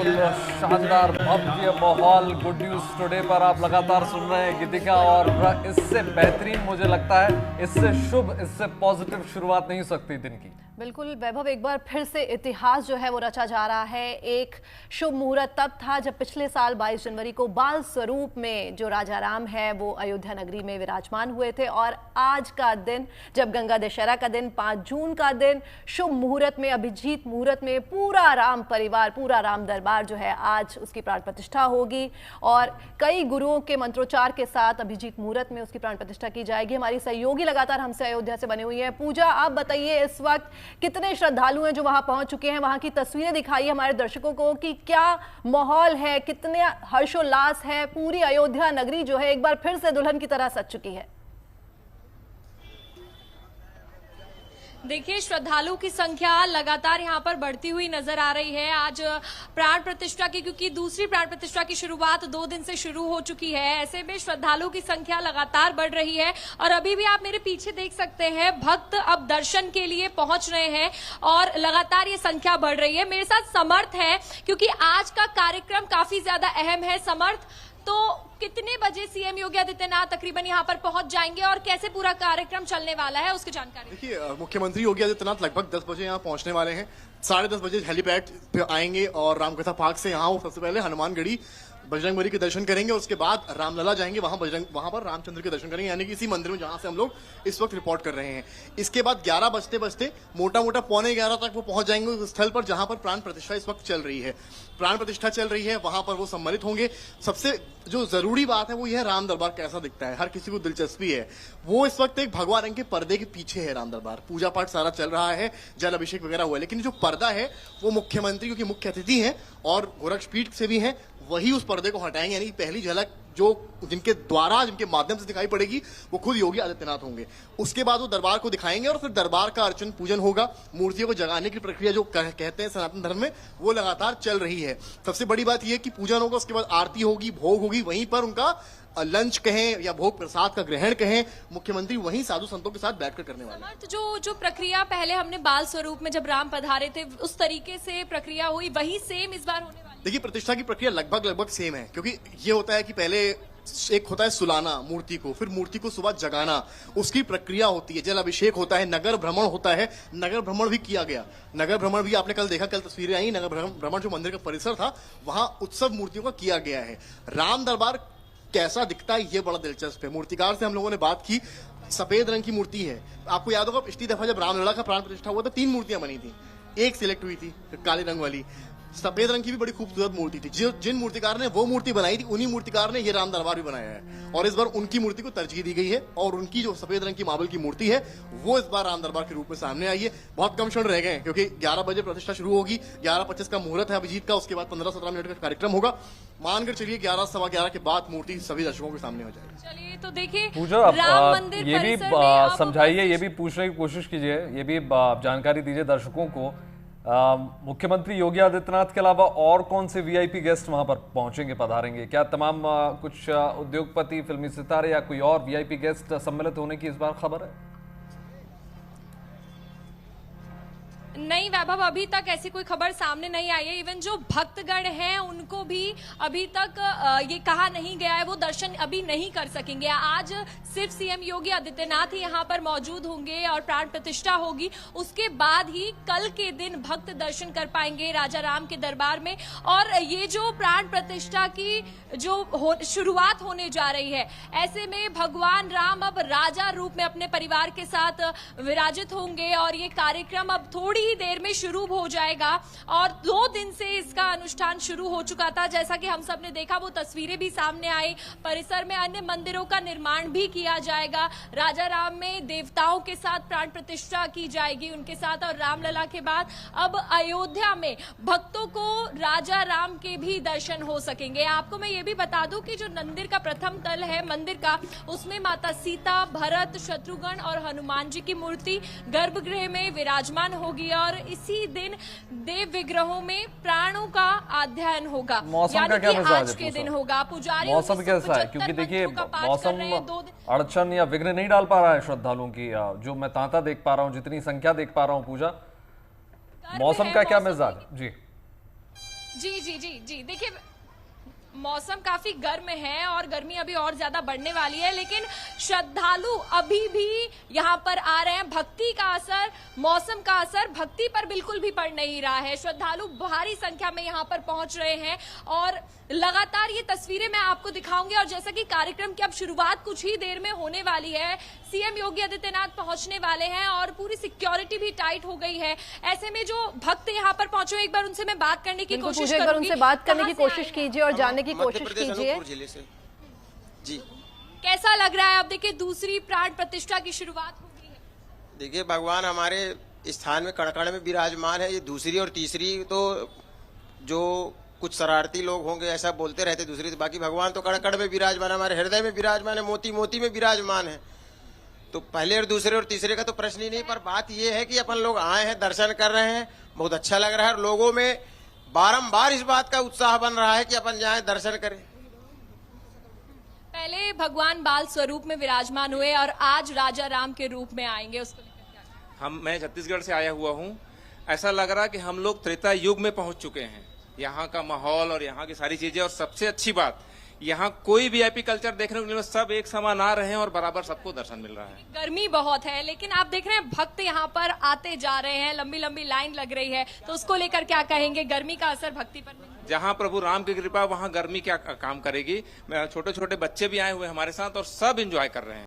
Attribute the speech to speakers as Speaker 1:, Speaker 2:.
Speaker 1: बिल्कुल शानदार भव्य माहौल गुड न्यूज टुडे पर आप लगातार सुन रहे हैं गीतिका, और इससे बेहतरीन मुझे लगता है, इससे शुभ, इससे पॉजिटिव शुरुआत नहीं हो सकती दिन की।
Speaker 2: बिल्कुल वैभव, एक बार फिर से इतिहास जो है वो रचा जा रहा है। एक शुभ मुहूर्त तब था जब पिछले साल 22 जनवरी को बाल स्वरूप में जो राजा राम है वो अयोध्या नगरी में विराजमान हुए थे, और आज का दिन जब गंगा दशहरा का दिन 5 जून का दिन शुभ मुहूर्त में, अभिजीत मुहूर्त में पूरा राम परिवार, पूरा राम दरबार जो है आज उसकी प्राण प्रतिष्ठा होगी, और कई गुरुओं के मंत्रोच्चार के साथ अभिजीत मुहूर्त में उसकी प्राण प्रतिष्ठा की जाएगी। हमारी सहयोगी लगातार हमसे अयोध्या से बनी हुई है। पूजा, आप बताइए इस वक्त कितने श्रद्धालु हैं जो वहां पहुंच चुके हैं, वहां की तस्वीरें दिखाइए हमारे दर्शकों को कि क्या माहौल है, कितने हर्षोल्लास है। पूरी अयोध्या नगरी जो है एक बार फिर से दुल्हन की तरह सज चुकी है।
Speaker 3: देखिए, श्रद्धालुओं की संख्या लगातार यहाँ पर बढ़ती हुई नजर आ रही है। आज प्राण प्रतिष्ठा की, क्योंकि दूसरी प्राण प्रतिष्ठा की शुरुआत 2 दिन से शुरू हो चुकी है, ऐसे में श्रद्धालुओं की संख्या लगातार बढ़ रही है। और अभी भी आप मेरे पीछे देख सकते हैं, भक्त अब दर्शन के लिए पहुंच रहे हैं और लगातार ये संख्या बढ़ रही है। मेरे साथ समर्थ है, क्योंकि आज का कार्यक्रम काफी ज्यादा अहम है। समर्थ, तो कितने बजे सीएम योगी आदित्यनाथ तकरीबन यहाँ पर पहुंच जाएंगे और कैसे पूरा कार्यक्रम चलने वाला है, उसकी जानकारी?
Speaker 4: देखिए, मुख्यमंत्री योगी आदित्यनाथ लगभग 10 बजे यहाँ पहुंचने वाले हैं। 10:30 बजे हेलीपैड पे आएंगे और रामकथा पार्क से यहाँ वो सबसे पहले हनुमानगढ़ी बजरंगबली के दर्शन करेंगे। उसके बाद रामलला जाएंगे, वहां पर रामचंद्र के दर्शन करेंगे, यानी कि इसी मंदिर में जहां से हम लोग इस वक्त रिपोर्ट कर रहे हैं। इसके बाद 11 बजते मोटा 11:15 तक वो पहुंच जाएंगे उस स्थल पर जहां पर प्राण प्रतिष्ठा इस वक्त चल रही है। प्राण प्रतिष्ठा चल रही है, वहां पर वो सम्मिलित होंगे। सबसे जो जरूरी बात है वो यह है, राम दरबार कैसा दिखता है, हर किसी को दिलचस्पी है। वो इस वक्त एक भगवा रंग के पर्दे के पीछे है राम दरबार। पूजा पाठ सारा चल रहा है, जल अभिषेक वगैरह हुआ है, लेकिन जो पर्दा है वो मुख्यमंत्री, क्योंकि मुख्य अतिथि है और गोरक्षपीठ से भी है, वही उस पर्दे को हटाएंगे। यानी पहली झलक जो जिनके माध्यम से दिखाई पड़ेगी वो खुद योगी आदित्यनाथ होंगे। उसके बाद वो दरबार को दिखाएंगे और फिर दरबार का अर्चन पूजन होगा। मूर्तियों को जगाने की प्रक्रिया जो कहते हैं सनातन धर्म में, वो लगातार चल रही है। सबसे बड़ी बात यह है कि पूजन होगा, उसके बाद आरती होगी, भोग होगी, वहीं पर उनका लंच कहें या भोग प्रसाद का ग्रहण कहें, मुख्यमंत्री वहीं साधु संतों के साथ बैठकर करने वाले हैं।
Speaker 3: जो प्रक्रिया पहले हमने बाल स्वरूप में जब राम पधारे थे उस तरीके से प्रक्रिया हुई, वही सेम इस बार होने वाली?
Speaker 4: देखिए, प्रतिष्ठा की प्रक्रिया लगभग सेम है, क्योंकि ये होता है कि पहले एक होता है सुलाना मूर्ति को, फिर मूर्ति को सुबह जगाना, उसकी प्रक्रिया होती है, जल अभिषेक होता है, नगर भ्रमण होता है। नगर भ्रमण भी किया गया, नगर भ्रमण भी आपने कल देखा, कल तस्वीरें आई। नगर भ्रमण जो मंदिर का परिसर था वहां उत्सव मूर्तियों का किया गया है। राम दरबार कैसा दिखता है ये बड़ा दिलचस्प है। मूर्तिकार से हम लोगों ने बात की, सफेद रंग की मूर्ति है। आपको याद होगा पिछली दफा जब रामलला का प्राण प्रतिष्ठा हुआ था 3 मूर्तियां बनी थी, एक सिलेक्ट हुई थी काले रंग वाली। सफेद रंग की भी बड़ी खूबसूरत मूर्ति थी। जिन मूर्तिकार ने वो मूर्ति बनाई थी, उन्हीं मूर्तिकार ने ये राम दरबार भी बनाया है, और इस बार उनकी मूर्ति को तरजीह दी गई है। और उनकी जो सफेद रंग की मार्बल की मूर्ति है वो इस बार राम दरबार के रूप में सामने आई है। बहुत कम क्षण रह गए हैं, क्योंकि 11 बजे प्रतिष्ठा शुरू होगी, 11:25 का मुहूर्त है अभिजीत का। उसके बाद 15-17 मिनट का कार्यक्रम होगा। मानकर चलिए 11, 11:15 के बाद मूर्ति सभी दर्शकों के सामने हो जाएगी।
Speaker 3: चलिए, तो देखिए
Speaker 1: पूजा, ये भी समझाइए, ये भी पूछने की कोशिश कीजिए, ये भी जानकारी दीजिए दर्शकों को, मुख्यमंत्री योगी आदित्यनाथ के अलावा और कौन से वीआईपी गेस्ट वहां पर पहुंचेंगे, पधारेंगे? क्या तमाम कुछ उद्योगपति, फिल्मी सितारे या कोई और वीआईपी गेस्ट सम्मिलित होने की इस बार खबर है?
Speaker 3: नहीं वैभव, अभी तक ऐसी कोई खबर सामने नहीं आई है। इवन जो भक्तगण हैं उनको भी अभी तक ये कहा नहीं गया है वो दर्शन अभी नहीं कर सकेंगे। आज सिर्फ सीएम योगी आदित्यनाथ ही यहाँ पर मौजूद होंगे और प्राण प्रतिष्ठा होगी। उसके बाद ही कल के दिन भक्त दर्शन कर पाएंगे राजा राम के दरबार में। और ये जो प्राण प्रतिष्ठा की जो शुरुआत होने जा रही है, ऐसे में भगवान राम अब राजा रूप में अपने परिवार के साथ विराजित होंगे और ये कार्यक्रम अब थोड़ी ही देर में शुरू हो जाएगा। और 2 दिन से इसका अनुष्ठान शुरू हो चुका था, जैसा कि हम सब ने देखा, वो तस्वीरें भी सामने आई। परिसर में अन्य मंदिरों का निर्माण भी किया जाएगा। राजा राम में देवताओं के साथ प्राण प्रतिष्ठा की जाएगी उनके साथ, और रामलला के बाद अब अयोध्या में भक्तों को राजा राम के भी दर्शन हो सकेंगे। आपको मैं ये भी बता दूं कि जो मंदिर का प्रथम तल है मंदिर का, उसमें माता सीता, भरत, शत्रुघ्न और हनुमान जी की मूर्ति गर्भगृह में विराजमान होगी और इसी दिन देव विग्रहों में प्राणों का अध्ययन होगा।
Speaker 1: मौसम का क्या मिजाज
Speaker 3: आज के दिन होगा। पुजारी
Speaker 1: मौसम कैसा है? क्योंकि देखिए मौसम अड़चन या विघ्न नहीं डाल पा रहा है श्रद्धालुओं की, जो मैं तांता देख पा रहा हूँ, जितनी संख्या देख पा रहा हूँ। पूजा, मौसम का क्या मिजाज? जी
Speaker 3: जी जी जी जी, देखिए मौसम काफी गर्म है और गर्मी अभी और ज्यादा बढ़ने वाली है, लेकिन श्रद्धालु अभी भी यहाँ पर आ रहे हैं। भक्ति का असर, मौसम का असर भक्ति पर बिल्कुल भी पड़ नहीं रहा है। श्रद्धालु भारी संख्या में यहाँ पर पहुंच रहे हैं और लगातार ये तस्वीरें मैं आपको दिखाऊंगी। और जैसा कि कार्यक्रम की अब शुरुआत कुछ ही देर में होने वाली है, सीएम योगी आदित्यनाथ पहुंचने वाले हैं और पूरी सिक्योरिटी भी टाइट हो गई है। ऐसे में जो भक्त यहाँ पर पहुंचे, एक बार उनसे मैं बात करने की कोशिश
Speaker 2: एक बार
Speaker 3: करूंगी।
Speaker 2: उनसे बात करने की
Speaker 3: कहाँ से
Speaker 2: कोशिश
Speaker 3: आए हैं?
Speaker 2: कीजिए और जानने की
Speaker 5: मध्य
Speaker 2: कोशिश
Speaker 5: प्रदेश
Speaker 2: कीजिए।
Speaker 5: अनूपपुर जिले से। जी
Speaker 3: कैसा लग रहा है? अब देखिए दूसरी प्राण प्रतिष्ठा की शुरुआत हो गई है।
Speaker 5: देखिए, भगवान हमारे स्थान में कण-कण में विराजमान है। ये दूसरी और तीसरी तो जो कुछ शरारती लोग होंगे ऐसा बोलते रहते, दूसरी तो बाकी भगवान तो कण-कण में विराजमान है, हमारे हृदय में विराजमान है, मोती मोती में विराजमान है। तो पहले और दूसरे और तीसरे का तो प्रश्न ही नहीं, पर बात ये है कि अपन लोग आए हैं, दर्शन कर रहे हैं, बहुत अच्छा लग रहा है और लोगों में बारंबार इस बात का उत्साह बन रहा है कि अपन जाएं, दर्शन करें।
Speaker 3: पहले भगवान बाल स्वरूप में विराजमान हुए और आज राजा राम के रूप में आएंगे, उसको लेकर क्या?
Speaker 6: मैं छत्तीसगढ़ से आया हुआ हूँ। ऐसा लग रहा कि हम लोग त्रेता युग में पहुंच चुके हैं। यहाँ का माहौल और यहाँ की सारी चीजें, और सबसे अच्छी बात यहाँ कोई वीआईपी कल्चर देखने को नहीं मिला, सब एक समान आ रहे हैं और बराबर सबको दर्शन मिल रहा है।
Speaker 3: गर्मी बहुत है, लेकिन आप देख रहे हैं भक्त यहाँ पर आते जा रहे हैं, लंबी लंबी लाइन लग रही है, तो उसको लेकर क्या कहेंगे? गर्मी का असर भक्ति पर नहीं?
Speaker 6: जहाँ प्रभु राम की कृपा, वहाँ गर्मी क्या काम करेगी। छोटे छोटे बच्चे भी आए हुए हमारे साथ और सब एंजॉय कर रहे हैं।